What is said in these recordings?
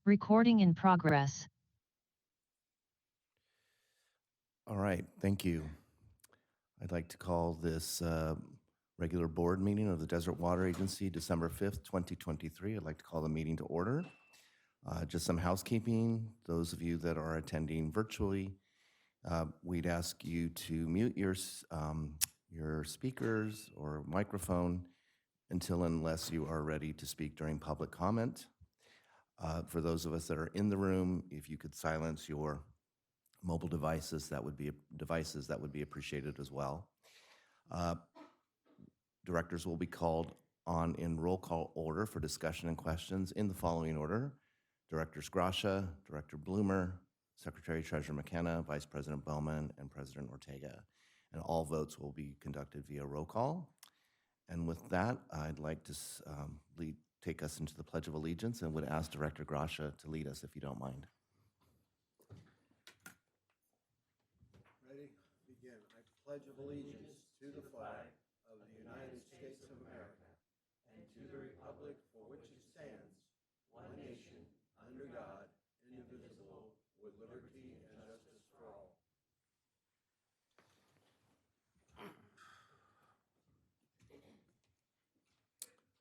Recording in progress. All right, thank you. I'd like to call this regular board meeting of the Desert Water Agency, December 5th, 2023. I'd like to call the meeting to order. Just some housekeeping. Those of you that are attending virtually, we'd ask you to mute your speakers or microphone unless you are ready to speak during public comment. For those of us that are in the room, if you could silence your mobile devices, that would be appreciated as well. Directors will be called on in roll call order for discussion and questions in the following order: Directors Gracia, Director Bloomer, Secretary Treasurer McKenna, Vice President Bowman, and President Ortega. And all votes will be conducted via roll call. And with that, I'd like to take us into the Pledge of Allegiance and would ask Director Gracia to lead us, if you don't mind. Ready? Begin. I pledge allegiance to the flag of the United States of America and to the republic for which it stands, one nation, under God, indivisible, with liberty and justice for all.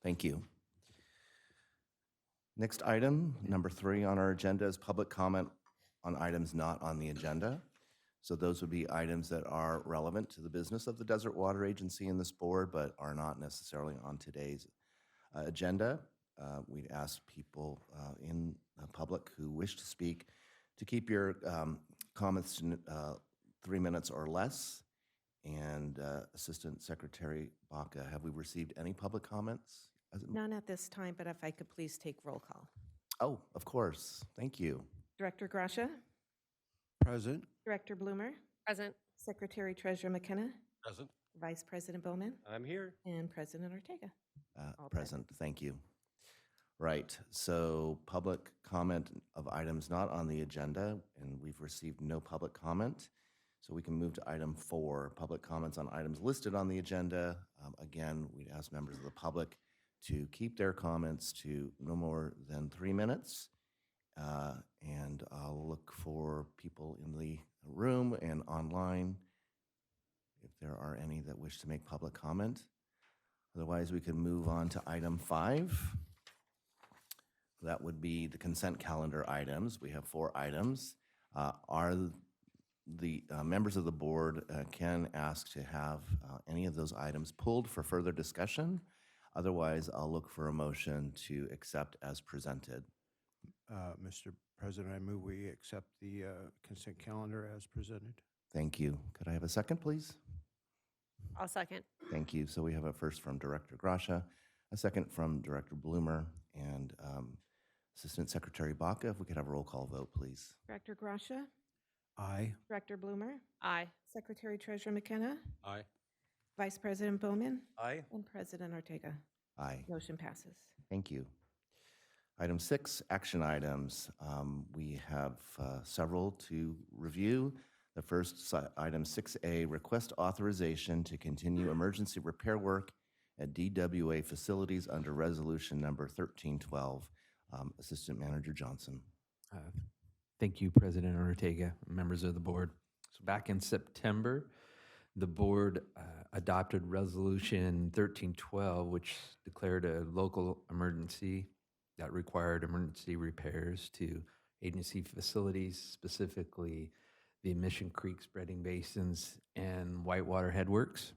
Thank you. Next item, number 3 on our agenda, is public comment on items not on the agenda. So those would be items that are relevant to the business of the Desert Water Agency and this board, but are not necessarily on today's agenda. We'd ask people in the public who wish to speak to keep your comments to 3 minutes or less. And Assistant Secretary Baca, have we received any public comments? None at this time, but if I could please take roll call. Oh, of course. Thank you. Director Gracia, Present. Director Bloomer, Present. Secretary Treasurer McKenna, Present. Vice President Bowman, I'm here. and President Ortega. All Present. Thank you. Right. So public comment of items not on the agenda, and we've received no public comment. So we can move to item 4, public comments on items listed on the agenda. Again, we'd ask members of the public to keep their comments to no more than 3 minutes. And I'll look for people in the room and online if there are any that wish to make public comment. Otherwise, we can move on to item 5. That would be the consent calendar items. We have 4 items. Are the members of the board can ask to have any of those items pulled for further discussion. Otherwise, I'll look for a motion to accept as presented. Mr. President, I move we accept the consent calendar as presented. Thank you. Could I have a second, please? I'll second. Thank you. So we have a first from Director Gracia, a second from Director Bloomer, and Assistant Secretary Baca. If we could have a roll call vote, please. Director Gracia, Aye. Director Bloomer, Aye. Secretary Treasurer McKenna, Aye. Vice President Bowman, Aye. and President Ortega. Aye. Motion passes. Thank you. Item 6, action items. We have several to review. The first item 6A, request authorization to continue emergency repair work at DWA facilities under resolution number 1312. Assistant Manager Johnson. Thank you, President Ortega, members of the board. So back in September, the board adopted resolution 1312, which declared a local emergency that required emergency repairs to agency facilities, specifically the Mission Creek spreading basins and Whitewater headworks,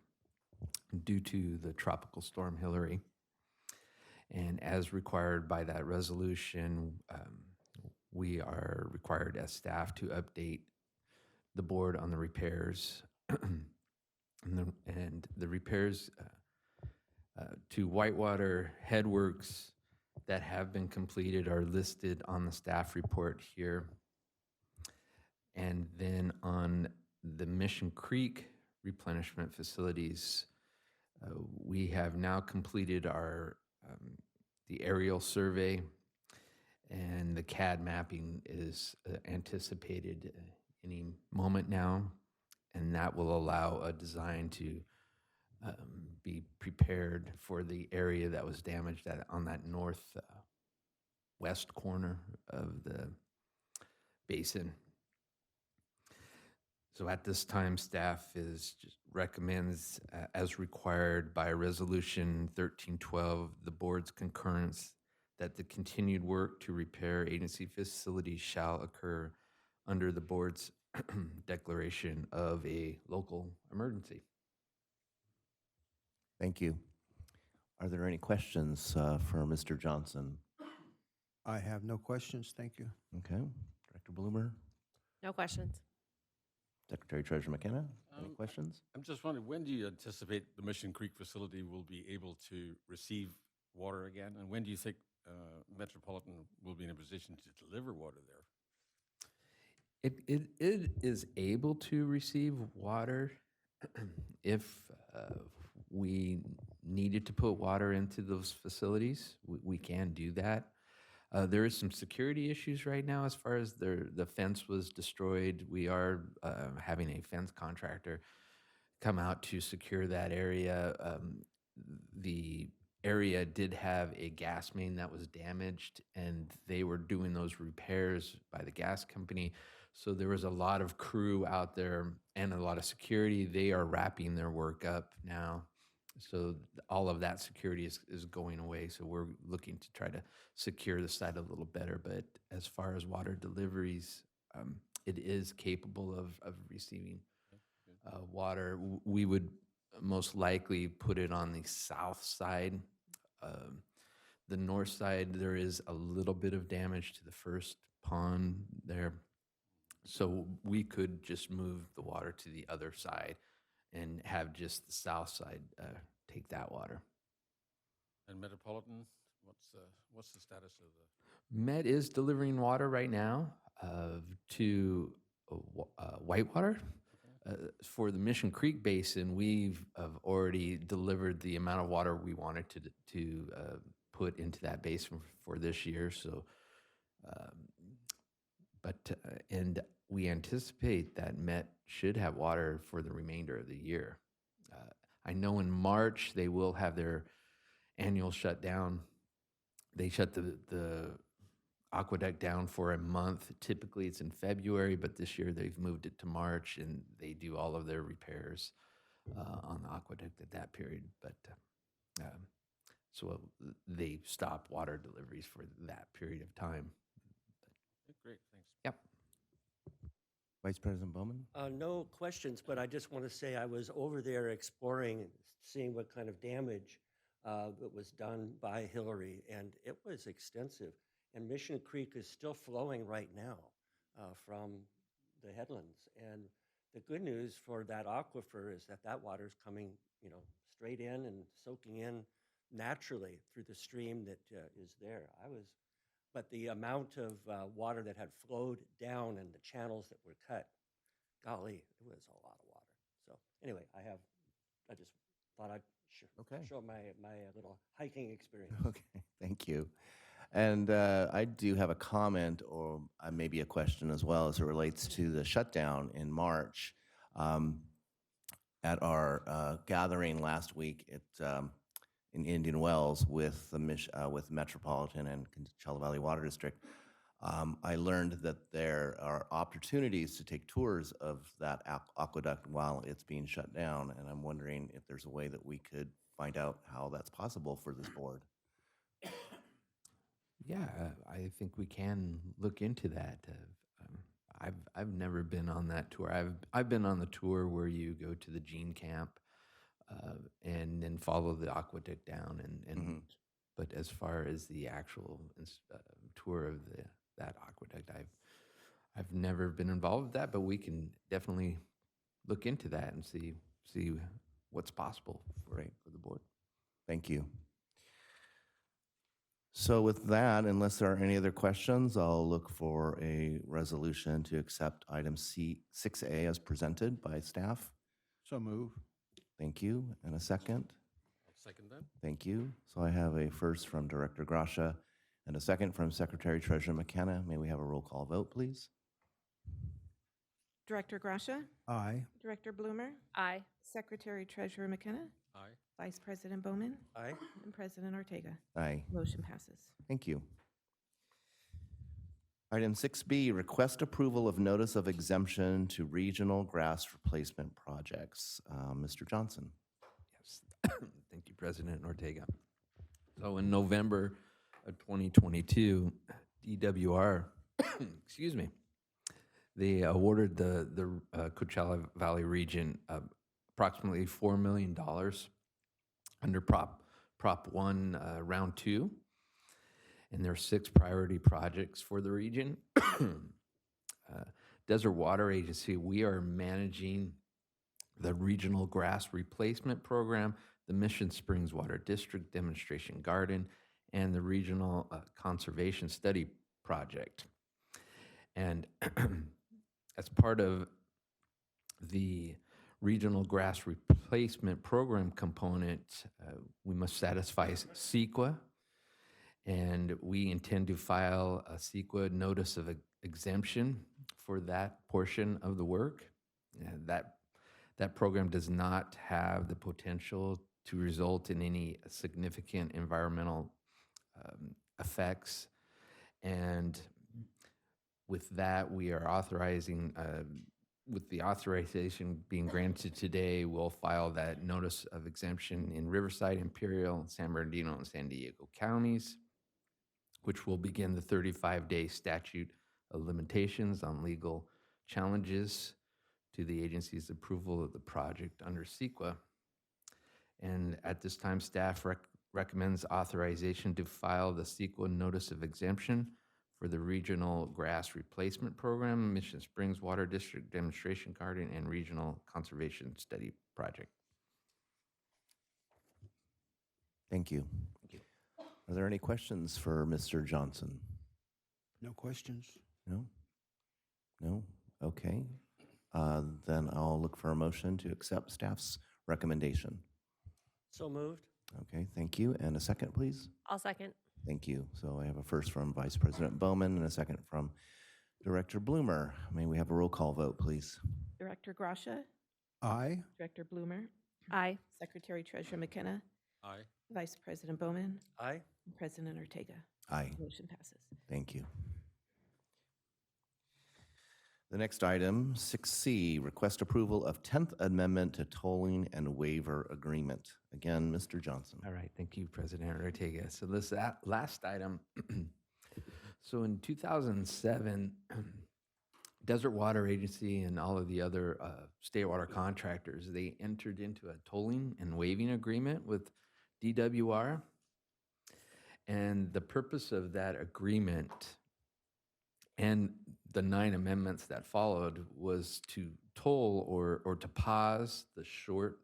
due to the tropical storm Hillary. And as required by that resolution, we are required as staff to update the board on the repairs. and the repairs to Whitewater headworks that have been completed are listed on the staff report here. And then on the Mission Creek replenishment facilities, we have now completed our the aerial survey, and the CAD mapping is anticipated any moment now, and that will allow a design to be prepared for the area that was damaged on that north west corner of the basin. So at this time, staff just recommends, as required by Resolution 1312, the board's concurrence that the continued work to repair agency facilities shall occur under the board's declaration of a local emergency. Thank you. Are there any questions for Mr. Johnson? I have no questions, thank you. Okay. Director Bloomer, No questions. Secretary Treasurer McKenna, any questions? I'm just wondering, when do you anticipate the Mission Creek facility will be able to receive water again? And when do you think Metropolitan will be in a position to deliver water there? It is able to receive water if we needed to put water into those facilities. We can do that. There is some security issues right now as far as the fence was destroyed. We are having a fence contractor come out to secure that area. The area did have a gas main that was damaged, and they were doing those repairs by the gas company. So there was a lot of crew out there and a lot of security. They are wrapping their work up now. So all of that security is going away. So we're looking to try to secure the site a little better. But as far as water deliveries, it is capable of receiving water. We would most likely put it on the south side. The north side, there is a little bit of damage to the first pond there. So we could just move the water to the other side and have just the south side take that water. And Metropolitan, what's the status of the? Met is delivering water right now to Whitewater. For the Mission Creek Basin, we've already delivered the amount of water we wanted to put into that basin for this year. So, and we anticipate that Met should have water for the remainder of the year. I know in March they will have their annual shutdown. They shut the aqueduct down for a month. Typically it's in February, but this year they've moved it to March, and they do all of their repairs on the aqueduct at that period. But so they stop water deliveries for that period of time. Great, thanks. Yep. Vice President Bowman? No questions, but I just want to say I was over there exploring, seeing what kind of damage that was done by Hillary, and it was extensive. And Mission Creek is still flowing right now from the headlands. And the good news for that aquifer is that that water is coming, straight in and soaking in naturally through the stream that is there. But the amount of water that had flowed down and the channels that were cut, golly, it was a lot of water. So anyway, I just thought I'd show my little hiking experience. Okay, thank you. And I do have a comment or maybe a question as well as it relates to the shutdown in March. At our gathering last week in Indian Wells with with Metropolitan and Coachella Valley Water District, I learned that there are opportunities to take tours of that aqueduct while it's being shut down, and I'm wondering if there's a way that we could find out how that's possible for this board. Yeah, I think we can look into that. I've never been on that tour. I've been on the tour where you go to the Gene Camp and then follow the aqueduct down, and but as far as the actual tour of that aqueduct, I've never been involved with that. But we can definitely look into that and see what's possible for the board. Thank you. So with that, unless there are any other questions, I'll look for a resolution to accept item C6A as presented by staff. So move. Thank you. And a second? I'll second that. Thank you. So I have a first from Director Gracia and a second from Secretary Treasurer McKenna. May we have a roll call vote, please? Director Gracia, Aye. Director Bloomer, Aye. Secretary Treasurer McKenna, Aye. Vice President Bowman, Aye. and President Ortega. Aye. Motion passes. Thank you. Item 6B, request approval of notice of exemption to regional grass replacement projects. Mr. Johnson. Yes. Thank you, President Ortega. So in November of 2022, DWR, excuse me, they awarded the Coachella Valley region approximately $4 million under Prop 1, Round 2. And there are 6 priority projects for the region. Desert Water Agency, we are managing the Regional Grass Replacement Program, the Mission Springs Water District Demonstration Garden, and the Regional Conservation Study Project. And as part of the Regional Grass Replacement Program component, we must satisfy CEQA, and we intend to file a CEQA notice of exemption for that portion of the work. That program does not have the potential to result in any significant environmental effects. And with that, we are authorizing, with the authorization being granted today, we'll file that notice of exemption in Riverside, Imperial, San Bernardino, and San Diego counties, which will begin the 35-day statute of limitations on legal challenges to the agency's approval of the project under CEQA. And at this time, staff recommends authorization to file the CEQA notice of exemption for the Regional Grass Replacement Program, Mission Springs Water District Demonstration Garden, and Regional Conservation Study Project. Thank you. Thank you. Are there any questions for Mr. Johnson? No questions? No? No? Okay. Then I'll look for a motion to accept staff's recommendation. So moved. Okay, thank you. And a second, please. I'll second. Thank you. So I have a first from Vice President Bowman and a second from Director Bloomer. May we have a roll call vote, please? Director Gracia, Aye. Director Bloomer, Aye. Secretary Treasurer McKenna, Aye. Vice President Bowman, Aye. and President Ortega. Aye. Motion passes. Thank you. The next item, 6C, request approval of 10th Amendment to Tolling and Waiver Agreement. Again, Mr. Johnson. All right, thank you, President Ortega. So this last item, so in 2007, Desert Water Agency and all of the other state water contractors, they entered into a tolling and waiving agreement with DWR. And the purpose of that agreement and the 9 amendments that followed was to toll or to pause the short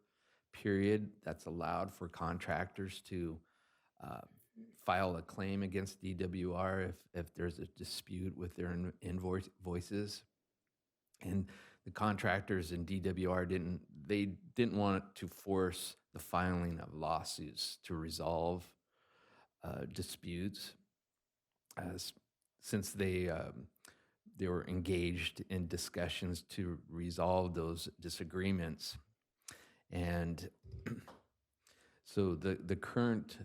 period that's allowed for contractors to file a claim against DWR if there's a dispute with their invoices. And the contractors in DWR didn't want to force the filing of lawsuits to resolve disputes, since they were engaged in discussions to resolve those disagreements. And so the current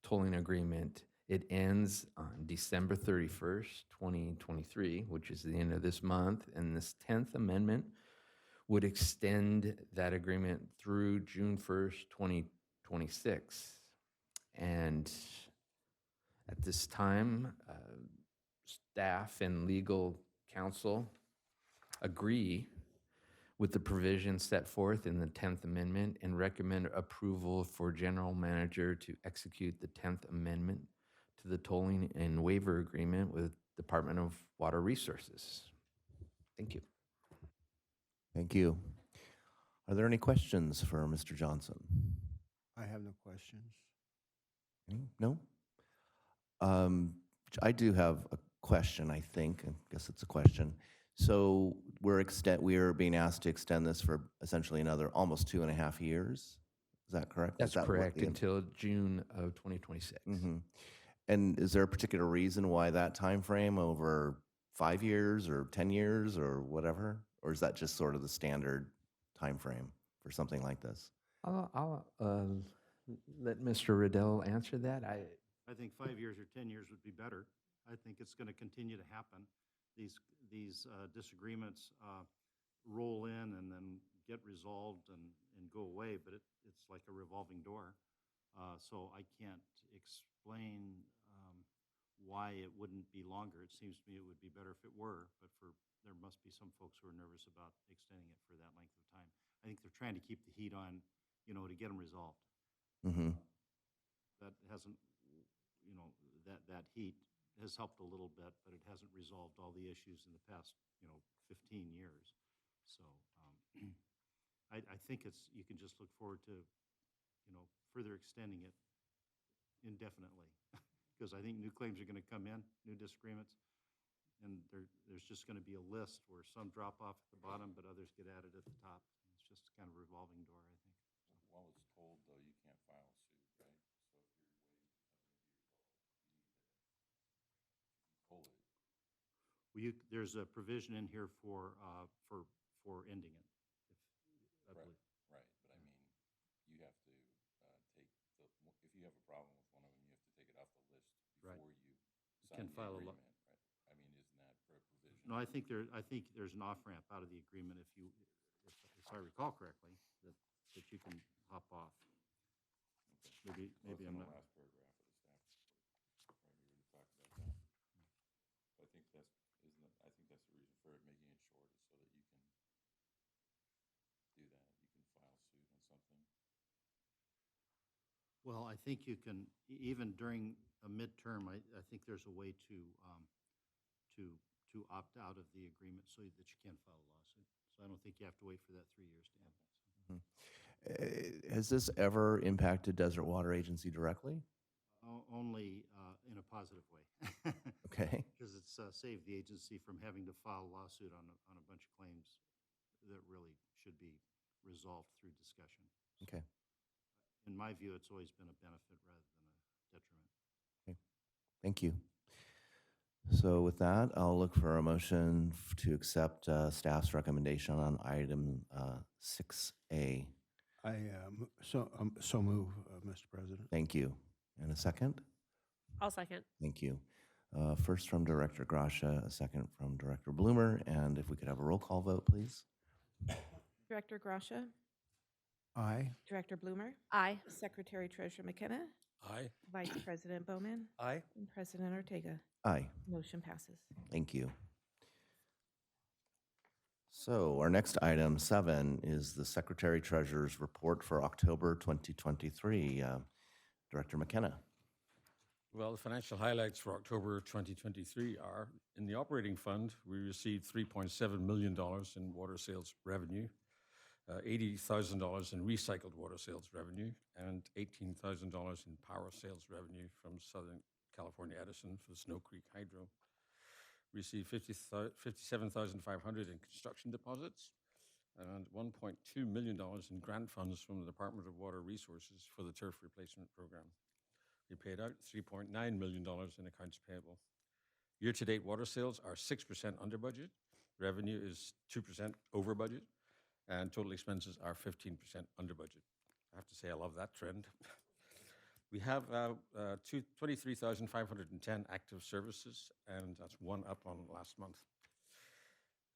tolling agreement, it ends on December 31st, 2023, which is the end of this month. And this 10th Amendment would extend that agreement through June 1st, 2026. And at this time, staff and legal counsel agree with the provisions set forth in the 10th Amendment and recommend approval for general manager to execute the 10th Amendment to the tolling and waiver agreement with Department of Water Resources. Thank you. Thank you. Are there any questions for Mr. Johnson? I have no questions. No? I do have a question, I think. I guess it's a question. So we're being asked to extend this for essentially another almost 2.5 years. Is that correct? That's Is that what correct, the- until June of 2026. Mhm. And is there a particular reason why that time frame over 5 years or 10 years or whatever? Or is that just sort of the standard time frame for something like this? I'll let Mr. Riddell answer that. I think 5 years or 10 years would be better. I think it's going to continue to happen. These disagreements roll in and then get resolved and go away, but it's like a revolving door. So I can't explain why it wouldn't be longer. It seems to me it would be better if it were, but there must be some folks who are nervous about extending it for that length of time. I think they're trying to keep the heat on, to get them resolved. Mm-hmm. That hasn't, that heat has helped a little bit, but it hasn't resolved all the issues in the past, 15 years. So I think you can just look forward to, further extending it indefinitely. Because I think new claims are going to come in, new disagreements, and there's just going to be a list where some drop off at the bottom, but others get added at the top. It's just kind of a revolving door, I think. While it's cold, though, you can't file suit, right? So if you're waiting, you pull it. There's a provision in here for ending it. I believe. Right, but I mean, you have to if you have a problem with one of them, you have to take it off the list Right. before you Can sign the file a agreement, right? I mean, isn't that per provision? No, I think there's an off-ramp out of the agreement if I recall correctly, that you can hop off. Okay. Maybe Well, I'm it's in not. the last paragraph of the staff report, right? We already talked about that. I think that's the reason for it making it short is so that you can do that. You can file suit on something. Well, I think you can, even during a midterm, I think there's a way to opt out of the agreement so that you can file a lawsuit. So I don't think you have to wait for that 3 years to end. Has this ever impacted Desert Water Agency directly? Only in a positive way. Okay. Because it's saved the agency from having to file a lawsuit on a bunch of claims that really should be resolved through discussion. Okay. In my view, it's always been a benefit rather than a detriment. Okay. Thank you. So with that, I'll look for a motion to accept staff's recommendation on item 6A. So move, Mr. President. Thank you. And a second? I'll second. Thank you. First from Director Gracia, a second from Director Bloomer, and if we could have a roll call vote, please. Director Gracia, Aye. Director Bloomer, Aye. Secretary Treasurer McKenna, Aye. Vice President Bowman, Aye. and President Ortega. Aye. Motion passes. Thank you. So our next item 7 is the Secretary Treasurer's report for October 2023. Director McKenna. Well, the financial highlights for October 2023 are, in the operating fund, we received $3.7 million in water sales revenue, $80,000 in recycled water sales revenue, and $18,000 in power sales revenue from Southern California Edison for the Snow Creek Hydro. We received $57,500 in construction deposits and $1.2 million in grant funds from the Department of Water Resources for the turf replacement program. We paid out $3.9 million in accounts payable. Year-to-date water sales are 6% under budget. Revenue is 2% over budget, and total expenses are 15% under budget. I have to say I love that trend. We have 23,510 active services, and that's one up on last month.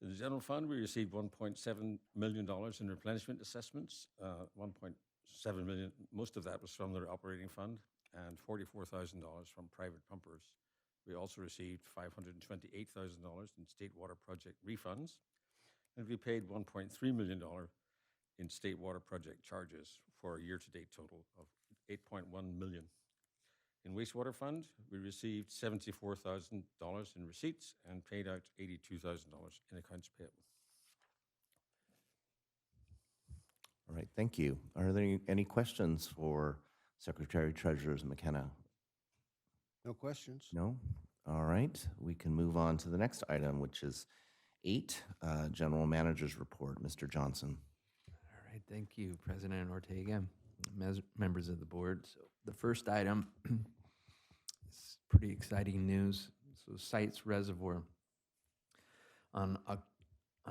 In the general fund, we received $1.7 million in replenishment assessments, $1.7 million, most of that was from the operating fund, and $44,000 from private pumpers. We also received $528,000 in state water project refunds, and we paid $1.3 million in state water project charges for a year-to-date total of $8.1 million. In wastewater fund, we received $74,000 in receipts and paid out $82,000 in accounts payable. All right, thank you. Are there any questions for Secretary Treasurer McKenna? No questions. No? All right, we can move on to the next item, which is 8, General Manager's Report. Mr. Johnson. All right, thank you, President Ortega, members of the board. So the first item is pretty exciting news. So Sites Reservoir. On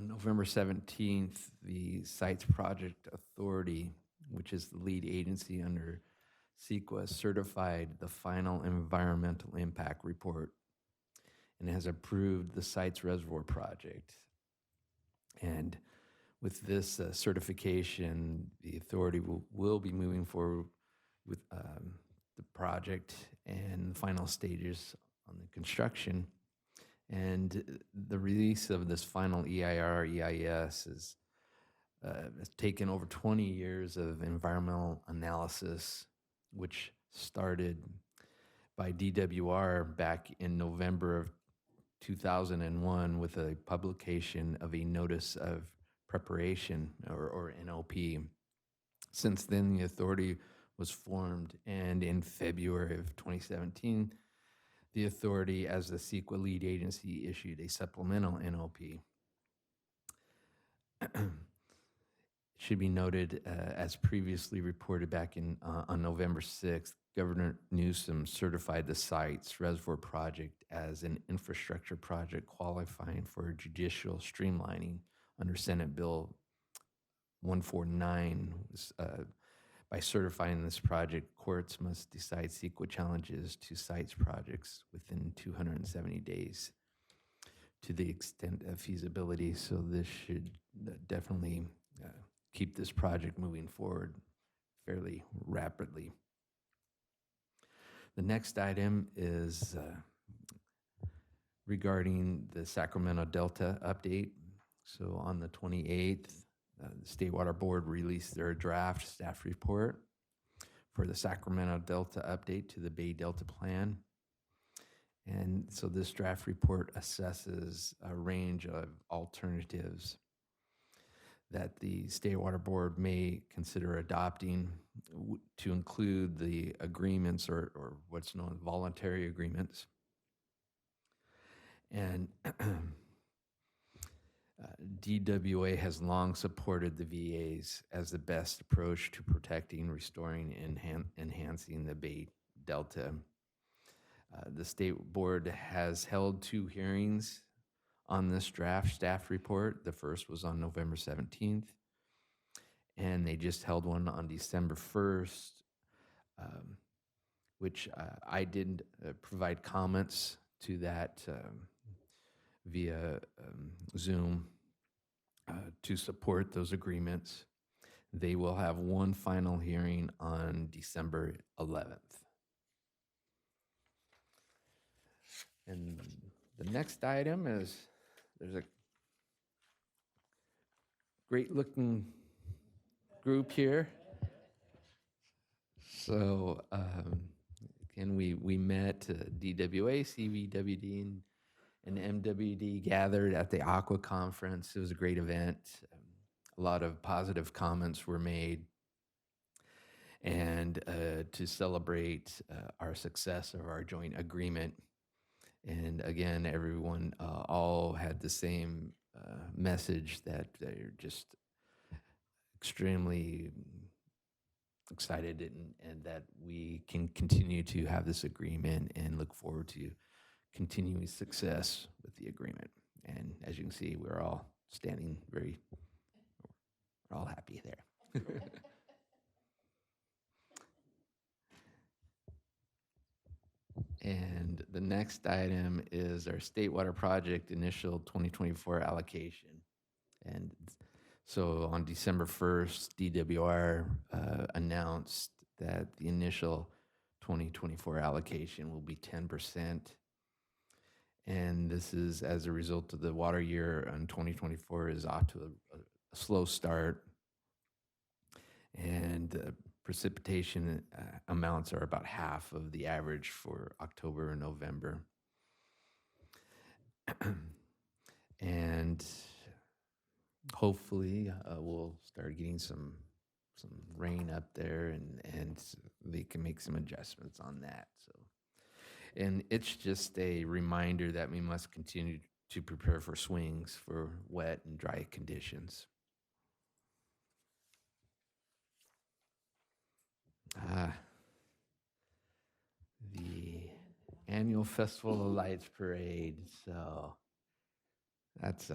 November 17th, the Sites Project Authority, which is the lead agency under CEQA certified the final environmental impact report and has approved the site's reservoir project. And with this certification, the authority will be moving forward with the project and the final stages on the construction. And the release of this final EIR, EIS has taken over 20 years of environmental analysis, which started by DWR back in November of 2001 with a publication of a notice of preparation, or NOP. Since then, the authority was formed, and in February of 2017, the authority, as the CEQA lead agency, issued a supplemental NOP. Should be noted, as previously reported back on November 6th, Governor Newsom certified the site's reservoir project as an infrastructure project qualifying for judicial streamlining under Senate Bill 149. By certifying this project, courts must decide CEQA challenges to sites projects within 270 days to the extent of feasibility. So this should definitely keep this project moving forward fairly rapidly. The next item is regarding the Sacramento Delta update. So on the 28th, the State Water Board released their draft staff report for the Sacramento Delta update to the Bay Delta Plan. And so this draft report assesses a range of alternatives that the State Water Board may consider adopting to include the agreements, or what's known as voluntary agreements. And DWA has long supported the VAs as the best approach to protecting, restoring, and enhancing the Bay Delta. The State Board has held 2 hearings on this draft staff report. The first was on November 17th, and they just held one on December 1st, which I did provide comments to that via Zoom to support those agreements. They will have one final hearing on December 11th. And the next item is, there's a great looking group here. So again, we met, DWA, CVWD, and MWD gathered at the Aqua Conference. It was a great event. A lot of positive comments were made. And to celebrate our success of our joint agreement. And again, everyone all had the same message that they're just extremely excited and that we can continue to have this agreement and look forward to continuing success with the agreement. And as you can see, we're all standing we're all happy there. And the next item is our State Water Project initial 2024 allocation. And so on December 1st, DWR announced that the initial 2024 allocation will be 10%. And this is as a result of the water year in 2024 is off to a slow start. And precipitation amounts are about half of the average for October and November. And hopefully we'll start getting some rain up there and they can make some adjustments on that. So, and it's just a reminder that we must continue to prepare for swings for wet and dry conditions. The annual Festival of Lights Parade. So that's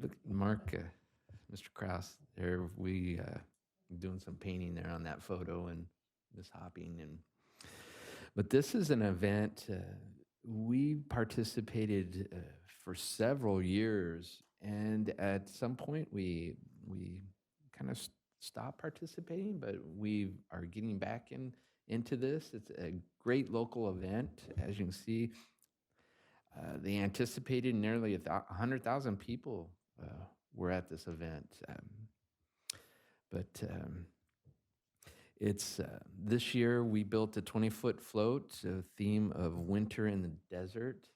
look, Mark, Mr. Krause, there we doing some painting there on that photo, and mishopping. But this is an event we participated for several years, and at some point we kind of stopped participating, but we are getting back into this. It's a great local event, as you can see. They anticipated nearly 100,000 people were at this event. But it's this year we built a 20-foot float, a theme of winter in the desert.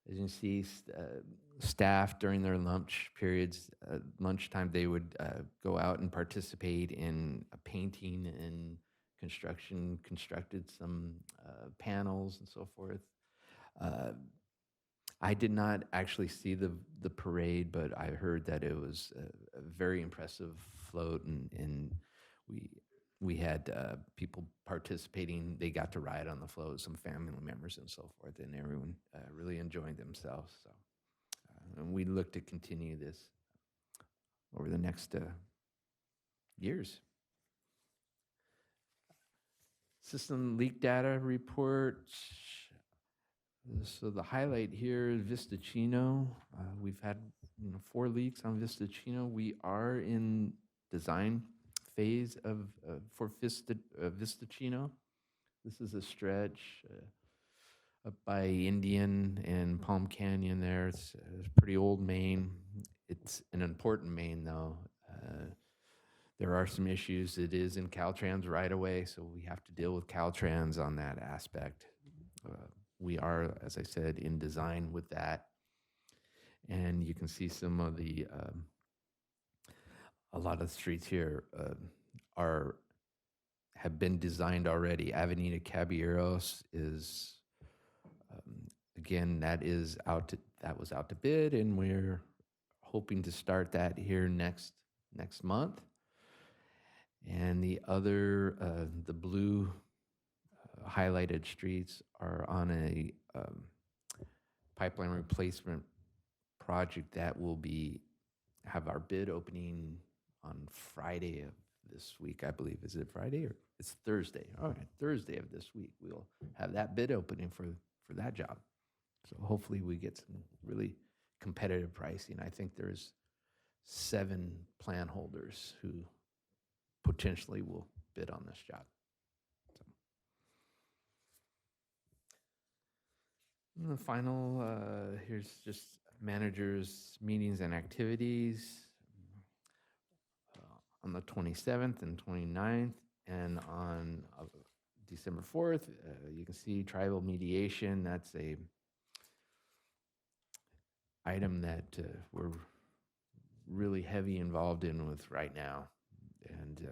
As you can see, staff during their lunch periods, lunchtime, they would go out and participate in painting and construction, constructed some panels and so forth. I did not actually see the parade, but I heard that it was a very impressive float, and we had people participating. They got to ride on the float, some family members and so forth, and everyone really enjoyed themselves. So, and we look to continue this over the next years. System leak data report. So the highlight here is Vistachino. We've had 4 leaks on Vistachino. We are in design phase for Vistachino. This is a stretch up by Indian and Palm Canyon there. It's a pretty old main. It's an important main, though. There are some issues. It is in Caltrans right away, so we have to deal with Caltrans on that aspect. We are, as I said, in design with that. And you can see some of the, a lot of the streets here have been designed already. Avenida Caballeros is, again, that was out to bid, and we're hoping to start that here next month. And the other, the blue highlighted streets are on a pipeline replacement project that will have our bid opening on Friday of this week, I believe. Is it Friday or it's Thursday? All right, Thursday of this week. We'll have that bid opening for that job. So hopefully we get some really competitive pricing. I think there's 7 plan holders who potentially will bid on this job. And the final, here's just managers' meetings and activities on the 27th and 29th, and on December 4th, you can see tribal mediation. That's a item that we're really heavy involved in with right now, and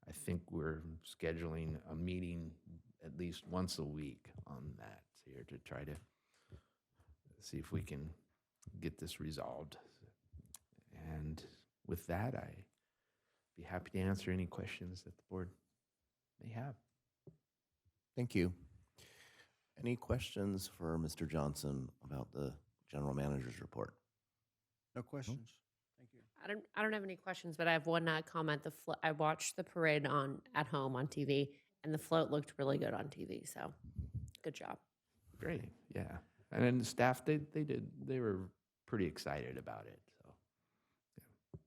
I think we're scheduling a meeting at least once a week on that here to try to see if we can get this resolved. And with that, I'd be happy to answer any questions that the board may have. Thank you. Any questions for Mr. Johnson about the general manager's report? No questions. Thank you. I don't have any questions, but I have one comment. I watched the parade at home on TV, and the float looked really good on TV. So, good job. Great, yeah. And then the staff, they were pretty excited about it. So,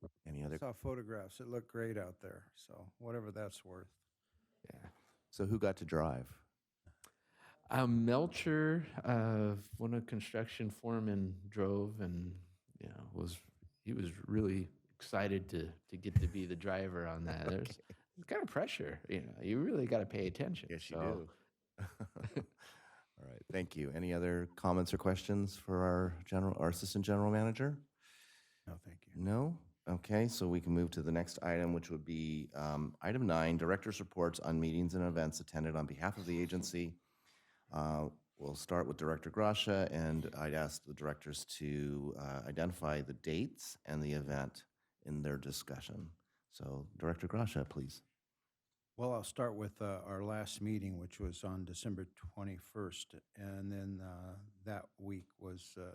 yeah. Any other? I saw photographs. It looked great out there. So whatever that's worth. Yeah. So who got to drive? Melcher, one of the construction foremen, drove, and he was really excited to get to be the driver on that. There's kind of pressure, you really got to pay attention. Yes, you do. All right, thank you. Any other comments or questions for our assistant general manager? No, thank you. No? Okay, so we can move to the next item, which would be item 9, director's reports on meetings and events attended on behalf of the agency. We'll start with Director Gracia, and I'd ask the directors to identify the dates and the event in their discussion. So, Director Gracia, please. Well, I'll start with our last meeting, which was on December 21st. And then that week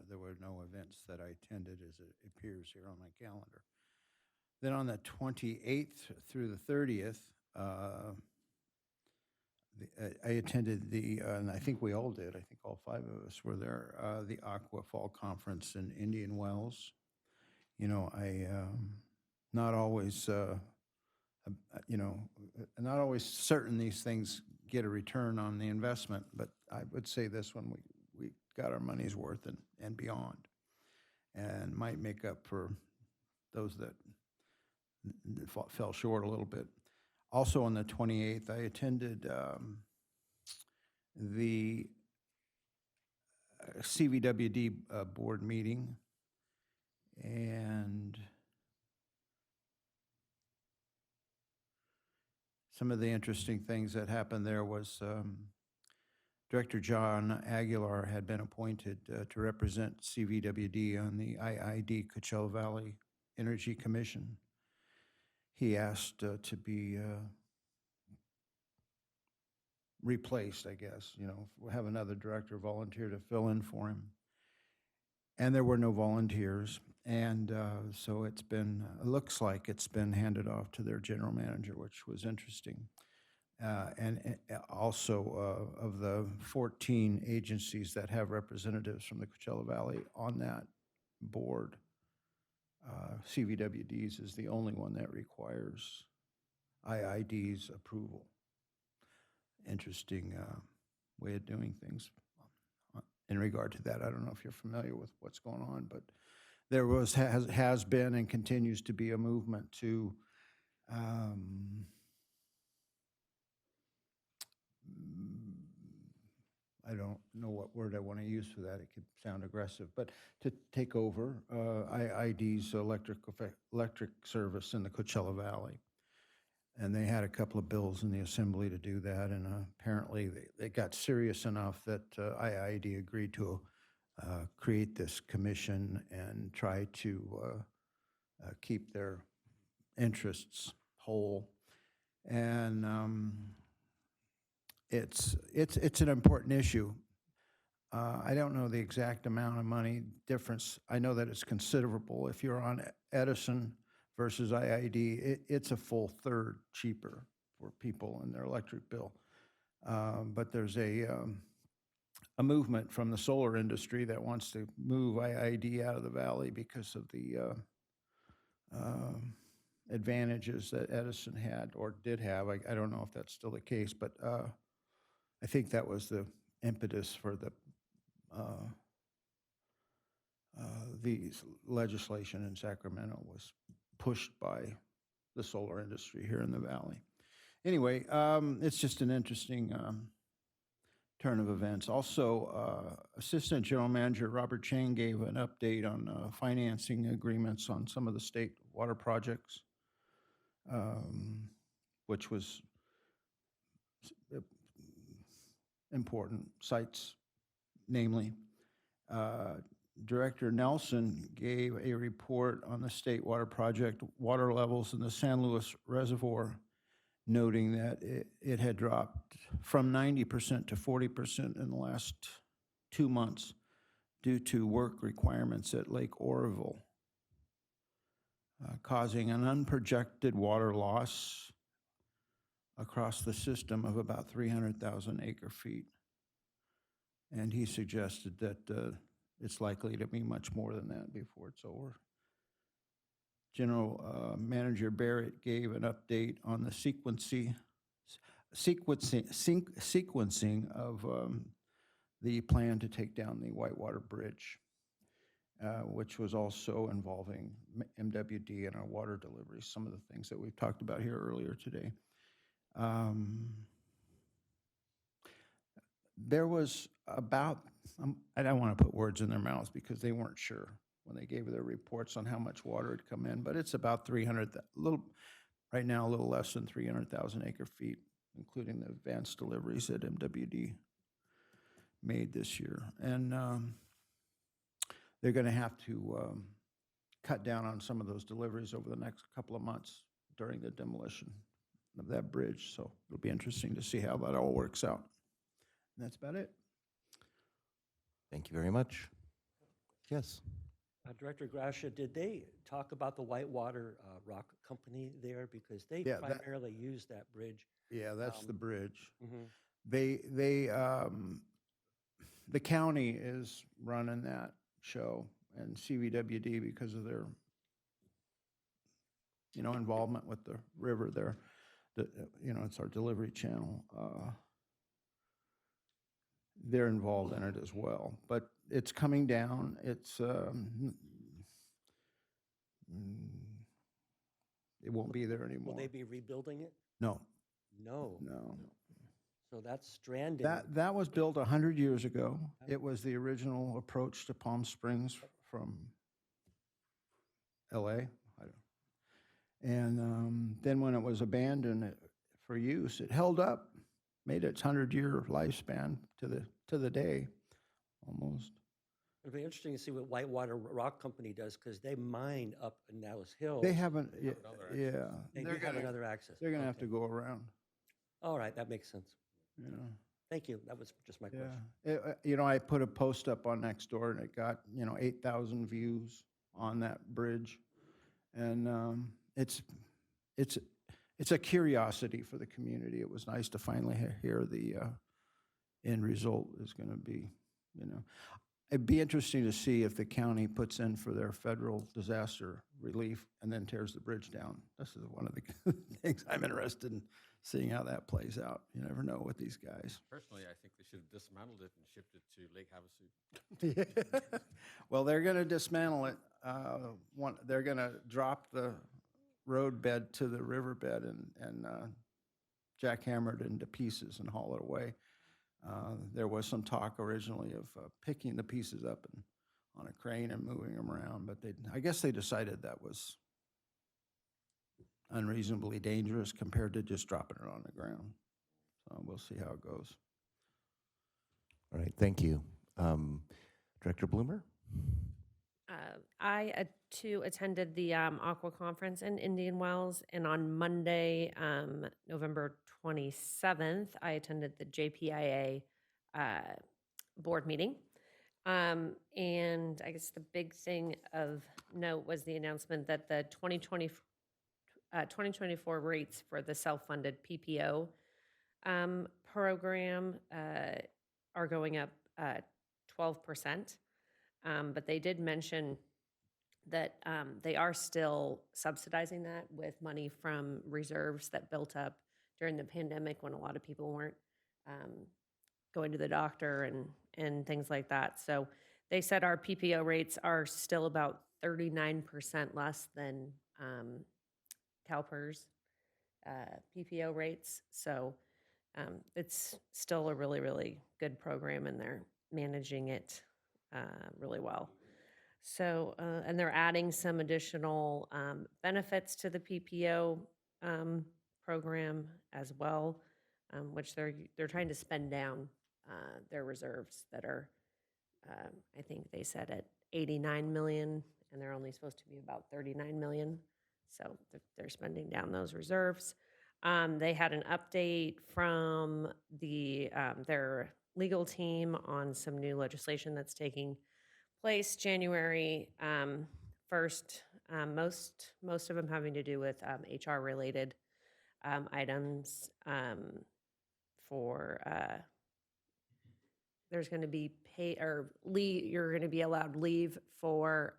there were no events that I attended, as it appears here on my calendar. Then on the 28th through the 30th, I attended and I think we all did, I think all five of us were there, the Aqua Fall Conference in Indian Wells. You know, not always, not always certain these things get a return on the investment, but I would say this one, we got our money's worth and beyond, and might make up for those that fell short a little bit. Also on the 28th, I attended the CVWD board meeting, and some of the interesting things that happened there was Director John Aguilar had been appointed to represent CVWD on the IID Coachella Valley Energy Commission. He asked to be replaced, I guess, have another director volunteer to fill in for him. And there were no volunteers. And so it looks like it's been handed off to their general manager, which was interesting. And also of the 14 agencies that have representatives from the Coachella Valley on that board, CVWD's is the only one that requires IID's approval. Interesting way of doing things in regard to that. I don't know if you're familiar with what's going on, but there has been and continues to be a movement to I don't know what word I want to use for that. It could sound aggressive, but to take over IID's electric service in the Coachella Valley. And they had a couple of bills in the assembly to do that, and apparently they got serious enough that IID agreed to create this commission and try to keep their interests whole. And it's an important issue. I don't know the exact amount of money difference. I know that it's considerable. If you're on Edison versus IID, it's a full third cheaper for people in their electric bill. But there's a movement from the solar industry that wants to move IID out of the valley because of the advantages that Edison had or did have. I don't know if that's still the case, but I think that was the impetus for the legislation in Sacramento was pushed by the solar industry here in the valley. Anyway, it's just an interesting turn of events. Also, Assistant General Manager Robert Chang gave an update on financing agreements on some of the state water projects, which was important sites, namely. Director Nelson gave a report on the state water project water levels in the San Luis Reservoir, noting that it had dropped from 90% to 40% in the last 2 months due to work requirements at Lake Oroville, causing an unprojected water loss across the system of about 300,000 acre feet. And he suggested that it's likely to be much more than that before it's over. General Manager Barrett gave an update on the sequencing of the plan to take down the Whitewater Bridge, which was also involving MWD and our water delivery, some of the things that we've talked about here earlier today. There was about, I don't want to put words in their mouths because they weren't sure when they gave their reports on how much water had come in, but it's about right now a little less than 300,000 acre feet, including the advanced deliveries that MWD made this year. And they're going to have to cut down on some of those deliveries over the next couple of months during the demolition of that bridge. So it'll be interesting to see how that all works out. And that's about it. Thank you very much. Yes. Director Gracia, did they talk about the Whitewater Rock Company there? Because they Yeah, primarily use that bridge. Yeah, that's the bridge. Mm-hmm. the county is running that show and CVWD because of their, involvement with the river there. It's our delivery channel. They're involved in it as well, but it's coming down. It's, it won't be there anymore. Will they be rebuilding it? No, No. no. So that's stranded. That was built 100 years ago. It was the original approach to Palm Springs from LA. And then when it was abandoned for use, it held up, made its 100-year lifespan to the day, almost. It'll be interesting to see what Whitewater Rock Company does because they mine up in those hills. They haven't, another yeah. They They're do have gonna- another access. They're going to have Okay. to go around. All right, that makes sense. Yeah. Thank you. That was just my question. Yeah. I put a post up on Nextdoor and it got, 8,000 views on that bridge. And it's a curiosity for the community. It was nice to finally hear the end result is going to be, It'd be interesting to see if the county puts in for their federal disaster relief and then tears the bridge down. This is one of the things I'm interested in seeing how that plays out. You never know with these guys. Personally, I think they should have dismantled it and shipped it to Lake Havasu. Well, they're going to dismantle it. They're going to drop the roadbed to the riverbed and jackhammer it into pieces and haul it away. There was some talk originally of picking the pieces up and on a crane and moving them around, but I guess they decided that was unreasonably dangerous compared to just dropping it on the ground. So we'll see how it goes. All right, thank you. Director Bloomer? I too attended the Aqua Conference in Indian Wells, and on Monday, November 27th, I attended the JPIA board meeting. And I guess the big thing of note was the announcement that the 2024 rates for the self-funded PPO program are going up 12%. But they did mention that they are still subsidizing that with money from reserves that built up during the pandemic when a lot of people weren't going to the doctor and things like that. So they said our PPO rates are still about 39% less than CalPERS PPO rates. So it's still a really, really good program, and they're managing it really well. So, and they're adding some additional benefits to the PPO program as well, which they're trying to spend down their reserves that are, I think they said at 89 million, and they're only supposed to be about 39 million. So they're spending down those reserves. They had an update from their legal team on some new legislation that's taking place January 1st. Most of them having to do with HR related items. There's going to be you're going to be allowed leave for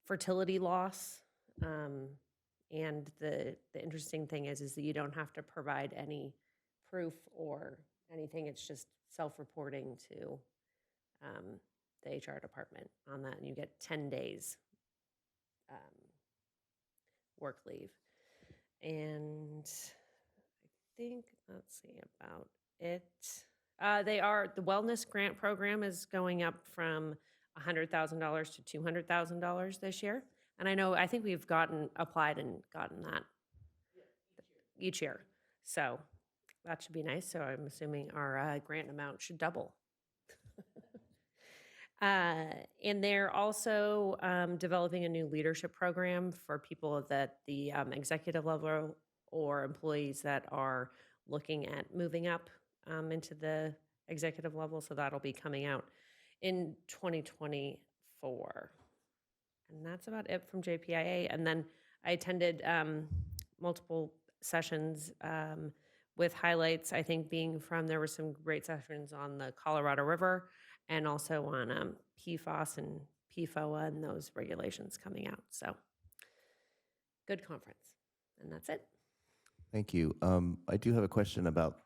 fertility loss. And the interesting thing is that you don't have to provide any proof or anything. It's just self-reporting to the HR department on that, and you get 10 days work leave. And I think, let's see about it. The wellness grant program is going up from $100,000 to $200,000 this year. And I think we've applied and gotten that each year. So that should be nice. So I'm assuming our grant amount should double. And they're also developing a new leadership program for people at the executive level or employees that are looking at moving up into the executive level. So that'll be coming out in 2024. And that's about it from JPIA. And then I attended multiple sessions with highlights, I think, being from, there were some great sessions on the Colorado River and also on PFAS and PFOA and those regulations coming out. So good conference. And that's it. Thank you. I do have a question about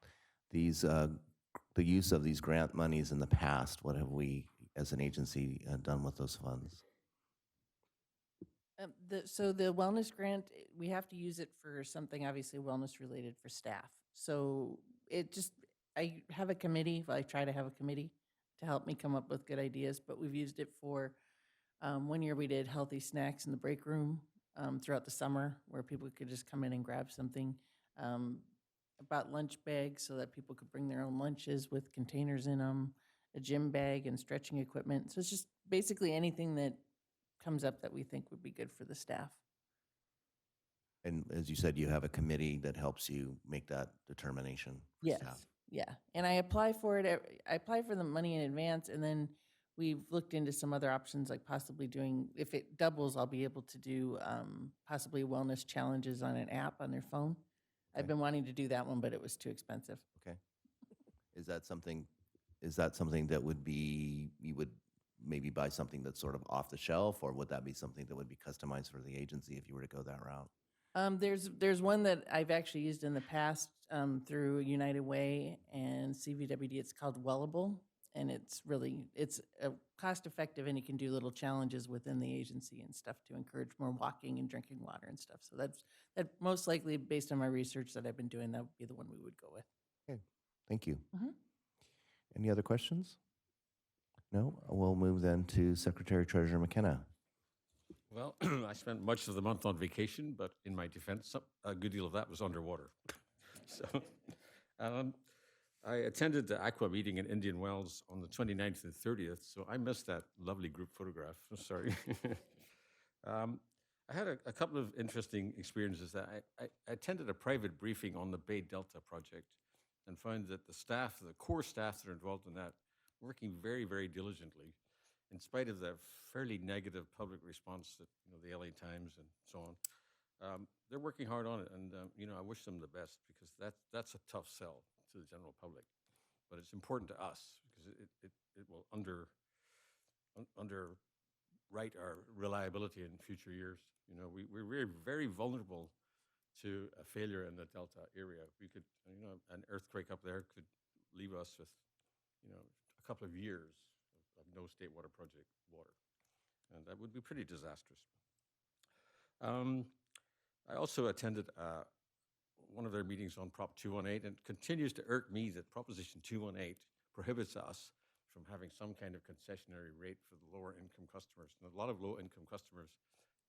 these, the use of these grant monies in the past. What have we, as an agency, done with those funds? So the wellness grant, we have to use it for something obviously wellness related for staff. So I have a committee, I try to have a committee to help me come up with good ideas, but we've used it for, one year we did healthy snacks in the break room throughout the summer where people could just come in and grab something. About lunch bags so that people could bring their own lunches with containers in them, a gym bag and stretching equipment. So it's just basically anything that comes up that we think would be good for the staff. And as you said, you have a committee that helps you make that determination for Yes, staff. yeah. And I apply for it, I apply for the money in advance, and then we've looked into some other options, like possibly doing, if it doubles, I'll be able to do possibly wellness challenges on an app on their phone. I've Okay. been wanting to do that one, but it was too expensive. Okay. Is that something that would be, you would maybe buy something that's sort of off the shelf, or would that be something that would be customized for the agency if you were to go that route? There's one that I've actually used in the past through United Way and CVWD. It's called Wellable, and it's cost effective, and you can do little challenges within the agency and stuff to encourage more walking and drinking water and stuff. So that most likely, based on my research that I've been doing, that would be the one we would go with. Okay, thank you. Mhm. Any other questions? No? We'll move then to Secretary Treasurer McKenna. Well, I spent much of the month on vacation, but in my defense, a good deal of that was underwater. So I attended the Aqua meeting in Indian Wells on the 29th and 30th, so I missed that lovely group photograph. I'm sorry. I had a couple of interesting experiences. I attended a private briefing on the Bay Delta project and found that the core staff that are involved in that, working very, very diligently, in spite of the fairly negative public response that, the LA Times and so on. They're working hard on it, and I wish them the best, because that's a tough sell to the general public, but it's important to us because it will underwrite our reliability in future years. We're very, very vulnerable to a failure in the Delta area. We could, an earthquake up there could leave us with, a couple of years of no state water project water, and that would be pretty disastrous. I also attended one of their meetings on Prop 218, and it continues to irk me that Proposition 218 prohibits us from having some kind of concessionary rate for the lower income customers. And a lot of low income customers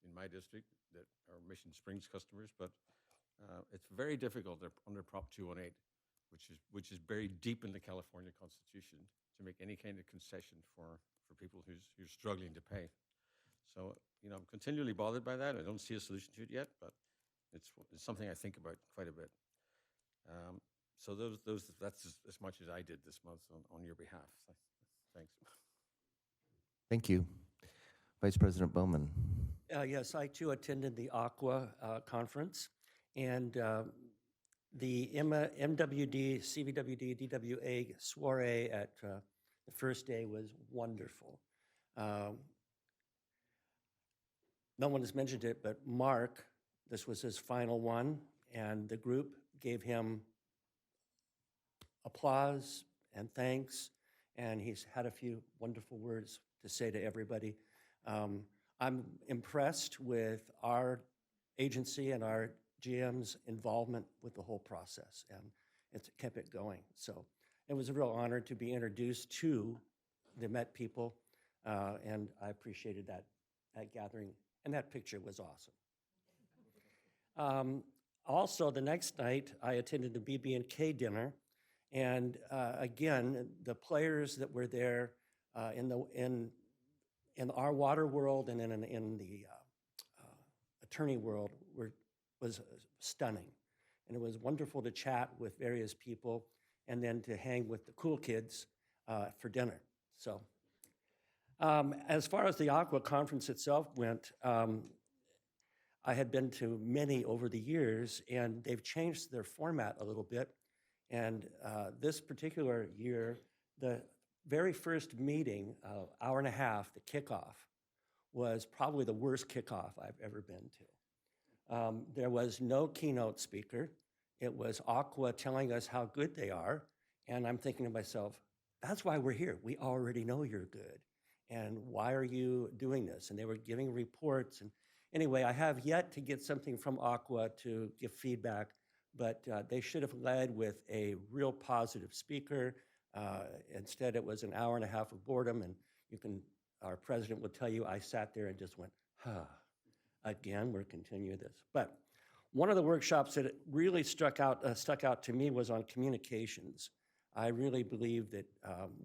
in my district that are Mission Springs customers, but it's very difficult under Prop 218, which is buried deep in the California Constitution, to make any kind of concession for people who's struggling to pay. So, I'm continually bothered by that. I don't see a solution to it yet, but it's something I think about quite a bit. So that's as much as I did this month on your behalf. Thanks. Thank you. Vice President Bowman. Yes, I too attended the Aqua conference, and the MWD, CVWD, DWA soiree at the first day was wonderful. No one has mentioned it, but Mark, this was his final one, and the group gave him applause and thanks, and he's had a few wonderful words to say to everybody. I'm impressed with our agency and our GM's involvement with the whole process, and it's kept it going. So it was a real honor to be introduced to the Met people, and I appreciated that gathering, and that picture was awesome. Also, the next night, I attended the BB&K dinner, and again, the players that were there in our water world and in the attorney world was stunning. And it was wonderful to chat with various people and then to hang with the cool kids for dinner. So as far as the Aqua conference itself went, I had been to many over the years, and they've changed their format a little bit. And this particular year, the very first meeting, hour and a half, the kickoff, was probably the worst kickoff I've ever been to. There was no keynote speaker. It was Aqua telling us how good they are. And I'm thinking to myself, that's why we're here. We already know you're good. And why are you doing this? And they were giving reports. And anyway, I have yet to get something from Aqua to give feedback, but they should have led with a real positive speaker. Instead, it was an hour and a half of boredom. And our president will tell you, I sat there and just went, again, we're continuing this. But one of the workshops that really stuck out to me was on communications. I really believe that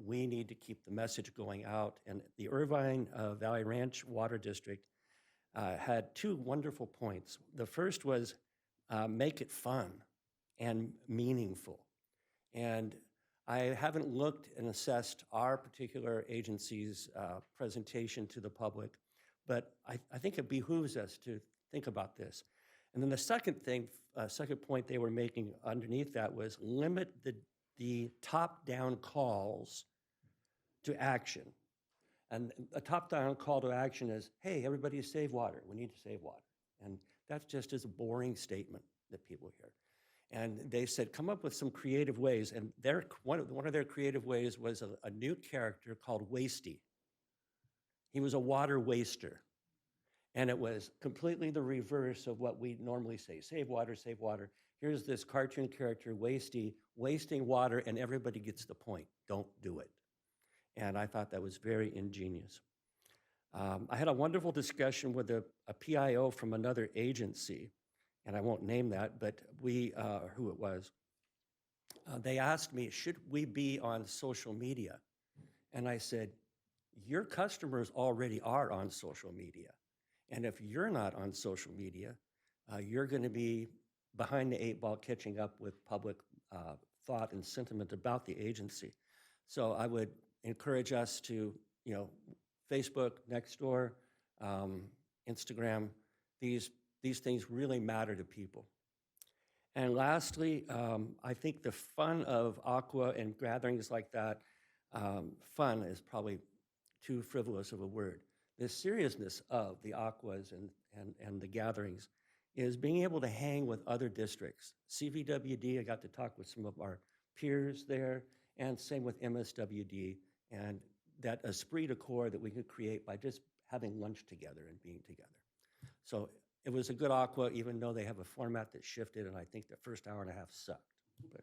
we need to keep the message going out. And the Irvine Valley Ranch Water District had two wonderful points. The first was make it fun and meaningful. And I haven't looked and assessed our particular agency's presentation to the public, but I think it behooves us to think about this. And then the second point they were making underneath that was limit the top-down calls to action. And a top-down call to action is, hey, everybody save water. We need to save water. And that's just as a boring statement that people hear. And they said, come up with some creative ways. And one of their creative ways was a new character called Wasty. He was a water waster. And it was completely the reverse of what we normally say, save water, save water. Here's this cartoon character, Wasty, wasting water, and everybody gets the point. Don't do it. And I thought that was very ingenious. I had a wonderful discussion with a PIO from another agency, and I won't name that, but who it was. They asked me, should we be on social media? And I said, your customers already are on social media. And if you're not on social media, you're going to be behind the eight ball catching up with public thought and sentiment about the agency. So I would encourage us to, Facebook, Nextdoor, Instagram, these things really matter to people. And lastly, I think the fun of Aqua and gatherings like that, fun is probably too frivolous of a word. The seriousness of the Aquas and the gatherings is being able to hang with other districts. CVWD, I got to talk with some of our peers there, and same with MSWD, and that esprit de corps that we could create by just having lunch together and being together. So it was a good Aqua, even though they have a format that shifted, and I think the first hour and a half sucked. But.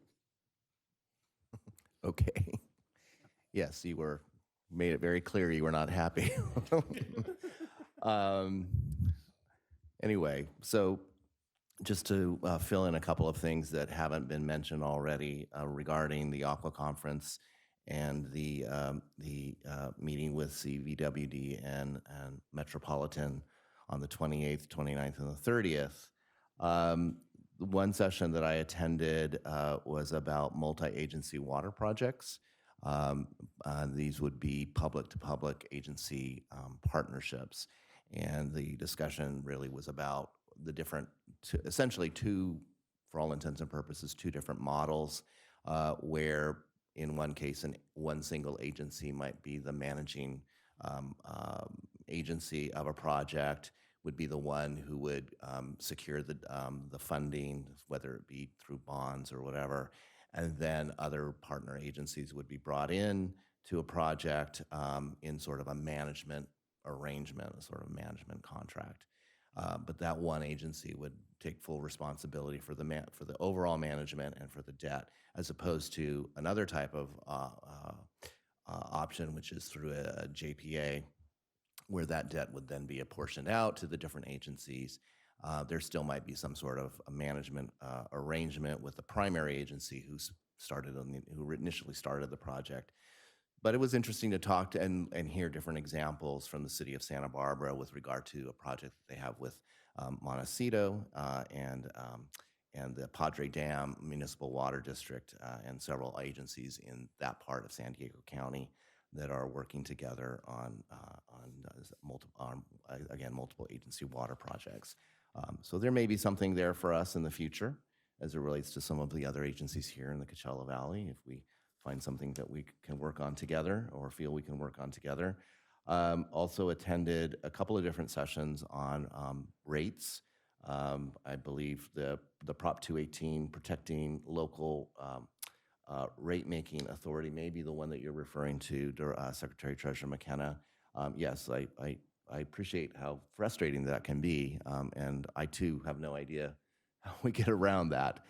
Okay. Yes, you made it very clear you were not happy. Anyway, so just to fill in a couple of things that haven't been mentioned already regarding the Aqua Conference and the meeting with CVWD and Metropolitan on the 28th, 29th, and the 30th. The one session that I attended was about multi-agency water projects. These would be public-to-public agency partnerships. And the discussion really was about the different, essentially for all intents and purposes, two different models where in one case, one single agency might be the managing agency of a project, would be the one who would secure the funding, whether it be through bonds or whatever. And then other partner agencies would be brought in to a project in sort of a management arrangement, a sort of management contract. But that one agency would take full responsibility for the overall management and for the debt, as opposed to another type of option, which is through a JPA, where that debt would then be apportioned out to the different agencies. There still might be some sort of a management arrangement with the primary agency who initially started the project. But it was interesting to talk to and hear different examples from the city of Santa Barbara with regard to a project that they have with Montecito and the Padre Dam Municipal Water District and several agencies in that part of San Diego County that are working together on multiple agency water projects. So there may be something there for us in the future. as it relates to some of the other agencies here in the Coachella Valley, if we find something that we can work on together or feel we can work on together. Also attended a couple of different sessions on rates. I believe the Prop 218 protecting local rate-making authority may be the one that you're referring to, Secretary Treasurer McKenna. Yes, I appreciate how frustrating that can be, and I too have no idea how we get around that.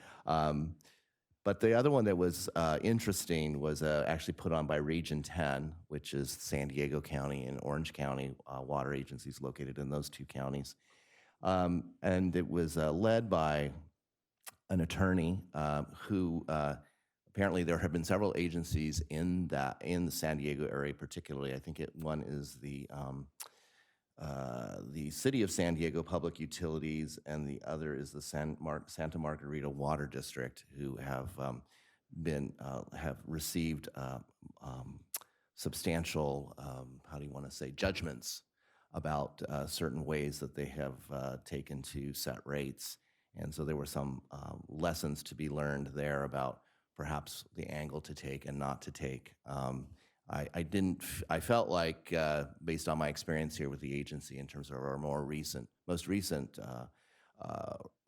But the other one that was interesting was actually put on by Region 10, which is San Diego County and Orange County water agencies located in those two counties. And it was led by an attorney who apparently there have been several agencies in the San Diego area, particularly. I think one is the City of San Diego Public Utilities, and the other is the Santa Margarita Water District, who have received substantial, how do you want to say, judgments about certain ways that they have taken to set rates. And so there were some lessons to be learned there about perhaps the angle to take and not to take. I felt like, based on my experience here with the agency in terms of our most recent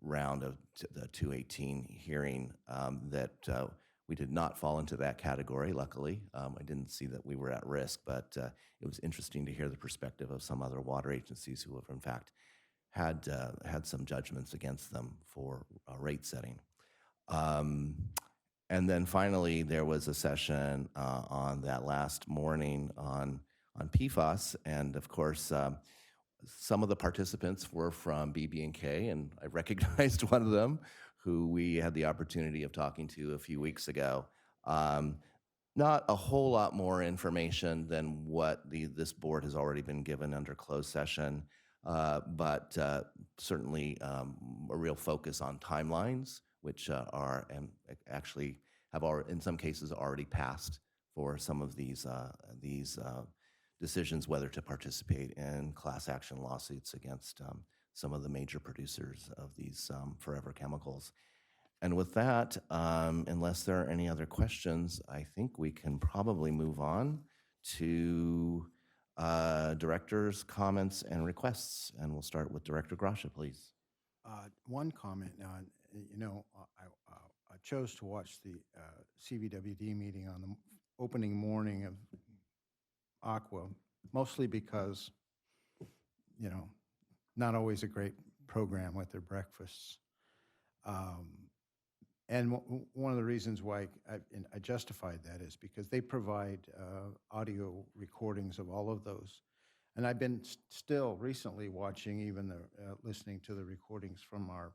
round of the 218 hearing, that we did not fall into that category, luckily. I didn't see that we were at risk, but it was interesting to hear the perspective of some other water agencies who have, in fact, had some judgments against them for rate setting. And then finally, there was a session on that last morning on PFAS, and of course, some of the participants were from BB&K, and I recognized one of them, who we had the opportunity of talking to a few weeks ago. Not a whole lot more information than what this board has already been given under closed session, but certainly a real focus on timelines, which are and actually have in some cases already passed for some of these decisions whether to participate in class action lawsuits against some of the major producers of these forever chemicals. And with that, unless there are any other questions, I think we can probably move on to directors' comments and requests. And we'll start with Director Gracia, please. One comment. I chose to watch the CVWD meeting on the opening morning of Aqua, mostly because, not always a great program with their breakfasts. And one of the reasons why I justified that is because they provide audio recordings of all of those. And I've been still recently watching, even listening to the recordings from our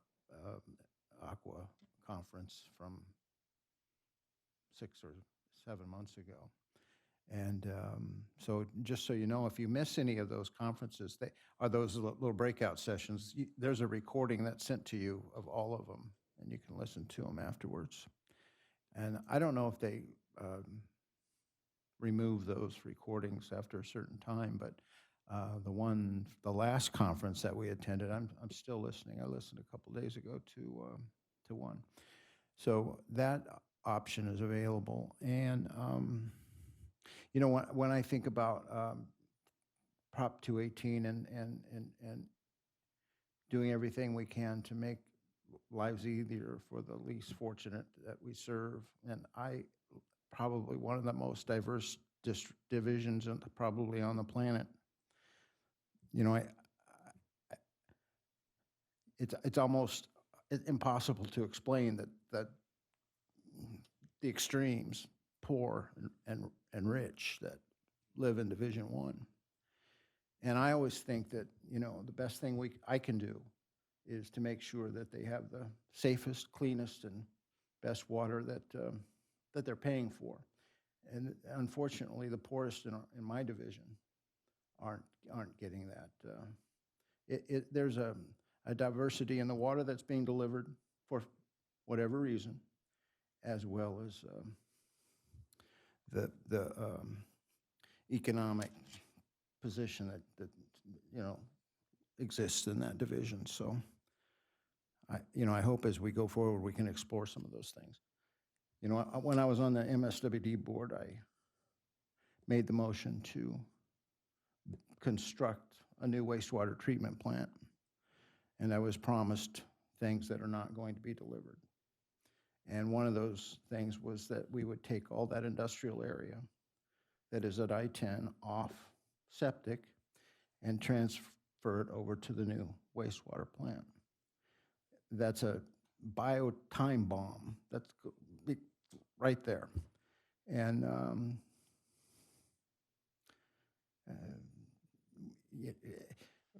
Aqua conference from 6 or 7 months ago. And so just so you know, if you miss any of those conferences, they are those little breakout sessions. There's a recording that's sent to you of all of them, and you can listen to them afterwards. And I don't know if they remove those recordings after a certain time, but the last conference that we attended, I'm still listening. I listened a couple days ago to one. So that option is available. And when I think about Prop 218 and doing everything we can to make lives easier for the least fortunate that we serve, and probably one of the most diverse divisions probably on the planet. It's almost impossible to explain that the extremes, poor and rich, that live in Division 1. And I always think that, the best thing I can do is to make sure that they have the safest, cleanest, and best water that they're paying for. And unfortunately, the poorest in my division aren't getting that. There's a diversity in the water that's being delivered for whatever reason, as well as the economic position that exists in that division. So I hope as we go forward, we can explore some of those things. When I was on the MSWD board, I made the motion to construct a new wastewater treatment plant. And I was promised things that are not going to be delivered. And one of those things was that we would take all that industrial area that is at I-10 off septic and transfer it over to the new wastewater plant. That's a bio time bomb. That's right there. And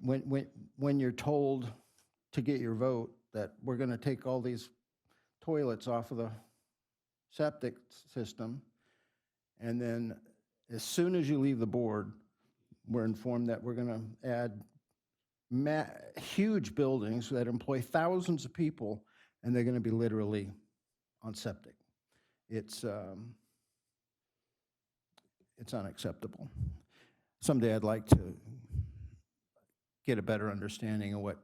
when you're told to get your vote that we're going to take all these toilets off of the septic system, and then as soon as you leave the board, we're informed that we're going to add huge buildings that employ thousands of people, and they're going to be literally on septic. It's unacceptable. Someday I'd like to get a better understanding of what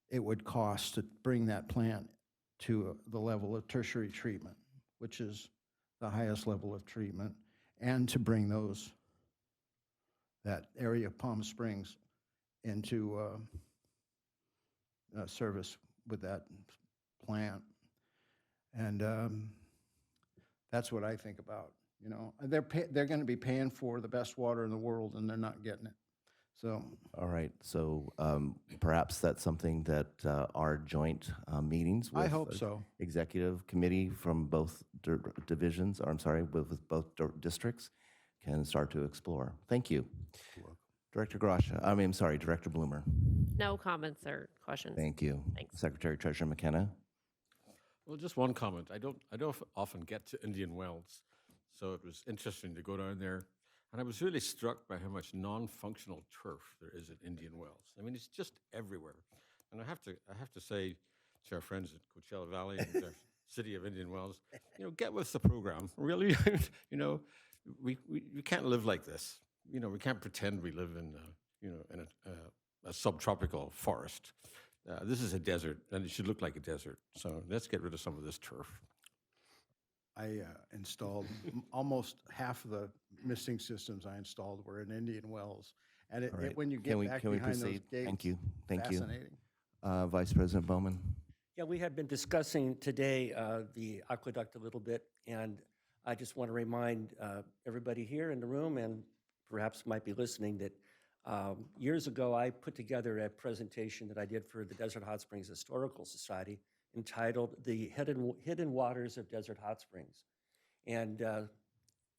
it would cost to bring that plant to the level of tertiary treatment, which is the highest level of treatment, and to bring that area of Palm Springs into service with that plant. And that's what I think about. They're going to be paying for the best water in the world, and they're not getting it. So, All right, so perhaps that's something that our joint meetings with I hope so. executive committee from both divisions, or I'm sorry, with both districts can start to explore. Thank you. Director Grasha, I'm sorry, Director Bloomer. No comments or questions. Thank you. Thanks. Secretary Treasurer McKenna. Well, just one comment. I don't often get to Indian Wells, so it was interesting to go down there. And I was really struck by how much non-functional turf there is at Indian Wells. I mean, it's just everywhere. And I have to say to our friends at Coachella Valley and the city of Indian Wells, get with the program. Really, we can't live like this. We can't pretend we live in a subtropical forest. This is a desert, and it should look like a desert. So let's get rid of some of this turf. I installed almost half of the misting systems I installed were in Indian Wells. And All right. when you get back can we behind those proceed? gates, Thank you. Thank you. fascinating. Vice President Bowman. Yeah, we had been discussing today the aqueduct a little bit, and I just want to remind everybody here in the room and perhaps might be listening that years ago I put together a presentation that I did for the Desert Hot Springs Historical Society entitled The Hidden Waters of Desert Hot Springs, and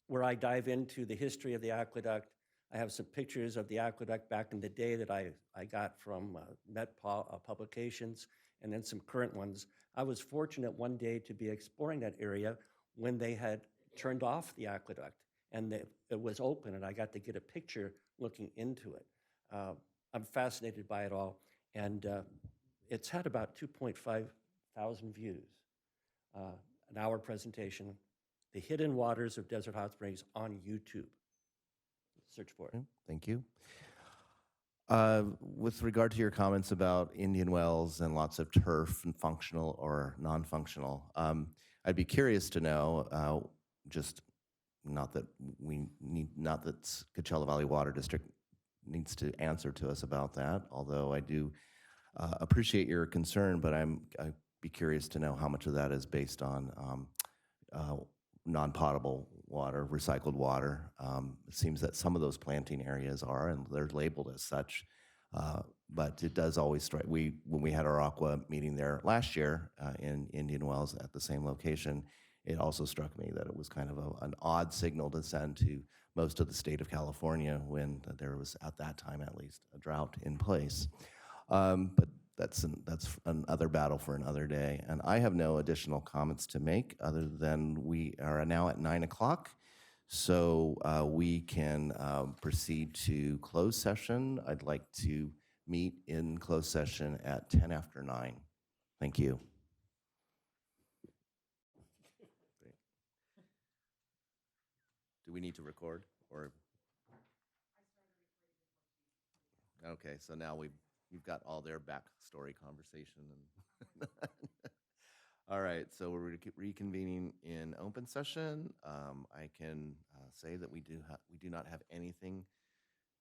where I dive into the history of the aqueduct. I have some pictures of the aqueduct back in the day that I got from Met Publications, and then some current ones. I was fortunate one day to be exploring that area when they had turned off the aqueduct, and it was open, and I got to get a picture looking into it. I'm fascinated by it all, and it's had about 2,500 views. An hour presentation, The Hidden Waters of Desert Hot Springs on YouTube. Search for it. Okay, thank you. With regard to your comments about Indian Wells and lots of turf and functional or non-functional, I'd be curious to know, just not that Coachella Valley Water District needs to answer to us about that, although I do appreciate your concern, but I'd be curious to know how much of that is based on non-potable water, recycled water. It seems that some of those planting areas are, and they're labeled as such, but it does always strike. When we had our aqua meeting there last year in Indian Wells at the same location, it also struck me that it was kind of an odd signal to send to most of the state of California when there was, at that time at least, a drought in place. But that's another battle for another day. And I have no additional comments to make other than we are now at 9 o'clock. So we can proceed to closed session. I'd like to meet in closed session at 10 after 9. Thank you. Do we need to record or? Okay, so now you've got all their backstory conversation and all right, so we're reconvening in open session. I can say that we do not have anything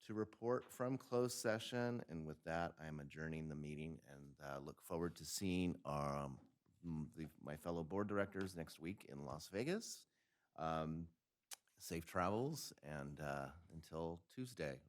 to report from closed session, and with that, I'm adjourning the meeting and look forward to seeing my fellow board directors next week in Las Vegas. Safe travels, and until Tuesday